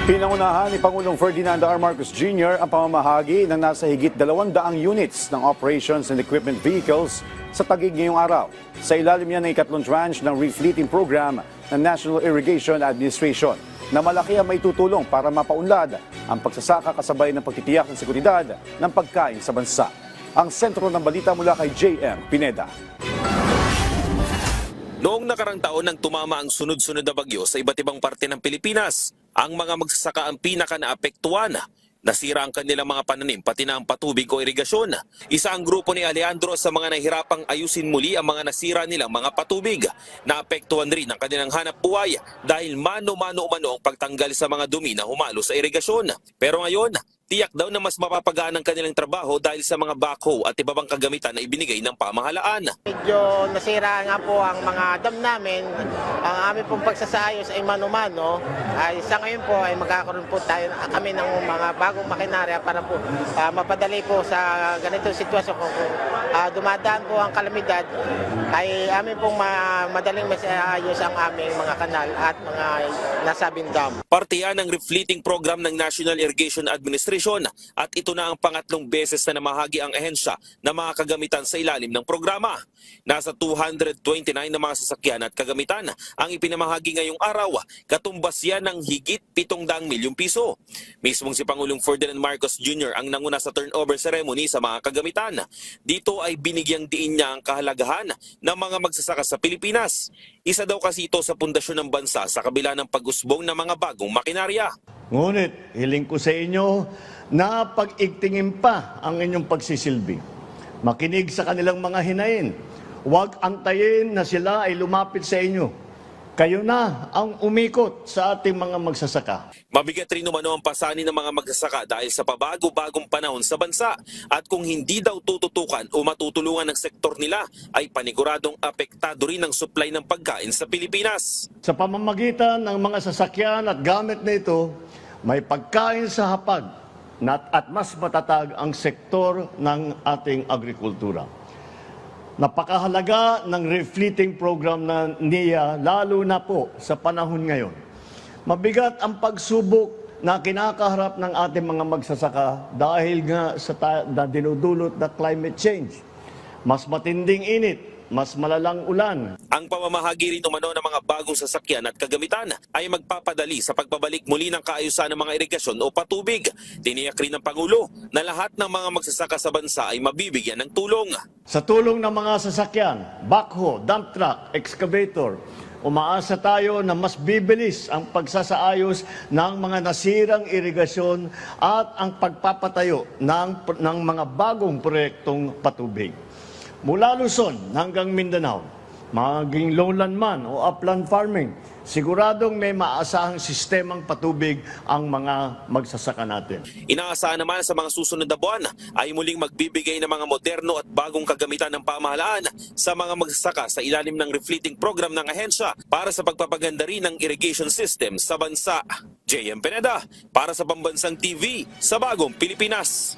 Pinangunahan ni Pangulong Ferdinand R. Marcos Jr. ang pamamahagi ng nasa higit 200 units ng operations and equipment vehicles sa Taguig ngayong araw. Sa ilalim yan ng ikatlong tranche ng refleeting program ng National Irrigation Administration na malaki ang may tutulong para mapaunlad ang pagsasaka kasabay ng pagtitiyak ng seguridad ng pagkain sa bansa. Ang sentro ng balita mula kay J.M. Pineda. Noong nakarang taon nang tumama ang sunod-sunod na bagyo sa iba't ibang parte ng Pilipinas, ang mga magsasaka ang pinaka-naapektuhan. Nasira ang kanilang mga pananim pati na ang patubig o irigasyon. Isa ang grupo ni Alejandro sa mga nahihirapang ayusin muli ang mga nasira nilang mga patubig. Naapektuhan rin ang kanilang hanap buhay dahil mano-mano-umano ang pagtanggal sa mga dumi na humalo sa irigasyon. Pero ngayon, tiyak daw na mas mapapagaan ang kanilang trabaho dahil sa mga backhoe at iba pang kagamitan na ibinigay ng pamahalaan. Medyo nasira nga po ang mga dam namin. Ang aming pong pagsasayos ay mano-mano. Ay sa ngayon po ay magkakaroon po kami ng mga bagong makinarya para po mapadali po sa ganitong sitwasyon. Kung dumadaan po ang kalamidad, ay amin pong madaling masayos ang aming mga kanal at mga nasabing dam. Parte yan ng refleeting program ng National Irrigation Administration at ito na ang pangatlong beses na namahagi ang ahensya na mga kagamitan sa ilalim ng programa. Nasa 229 na mga sasakyan at kagamitan ang ipinamahagi ngayong araw, katumbas yan ng higit 700 milyong piso. Mismong si Pangulong Ferdinand Marcos Jr. ang nanguna sa turnover ceremony sa mga kagamitan. Dito ay binigyang diin niya ang kahalagahan ng mga magsasaka sa Pilipinas. Isa daw kasi ito sa pundasyon ng bansa sa kabila ng pag-usbong ng mga bagong makinarya. Ngunit, hiling ko sa inyo na pag-igtingin pa ang inyong pagsisilbi. Makinig sa kanilang mga hinain. Huwag antayin na sila ay lumapit sa inyo. Kayo na ang umikot sa ating mga magsasaka. Mabigat rin umano ang pasanin ng mga magsasaka dahil sa pabago-bagong panahon sa bansa. At kung hindi daw tututukan o matutulungan ng sektor nila, ay paniguradong apektado rin ang supply ng pagkain sa Pilipinas. Sa pamamagitan ng mga sasakyan at gamit na ito, may pagkain sa hapag at mas matatag ang sektor ng ating agrikultura. Napakahalaga ng refleeting program na NIA lalo na po sa panahon ngayon. Mabigat ang pagsubok na kinakaharap ng ating mga magsasaka dahil nga sa dinudulot na climate change. Mas matinding init, mas malalang ulan. Ang pamamahagi rin umano ng mga bagong sasakyan at kagamitan ay magpapadali sa pagbabalik muli ng kaayusan ng mga irigasyon o patubig. Tiniyak rin ng Pangulo na lahat ng mga magsasaka sa bansa ay mabibigyan ng tulong. Sa tulong ng mga sasakyan, backhoe, dump truck, excavator, umaasa tayo na mas bibilis ang pagsasaayos ng mga nasirang irigasyon at ang pagpapatayo ng mga bagong proyektong patubig. Mula Luzon hanggang Mindanao, maging lowland man o upland farming, siguradong may maasahang sistemang patubig ang mga magsasaka natin. Inaasahan naman sa mga susunod na buwan ay muling magbibigay ng mga moderno at bagong kagamitan ng pamahalaan sa mga magsasaka sa ilalim ng refleeting program ng ahensya para sa pagpapaganda rin ng irrigation system sa bansa. J.M. Pineda para sa Pambansang TV sa Bagong Pilipinas.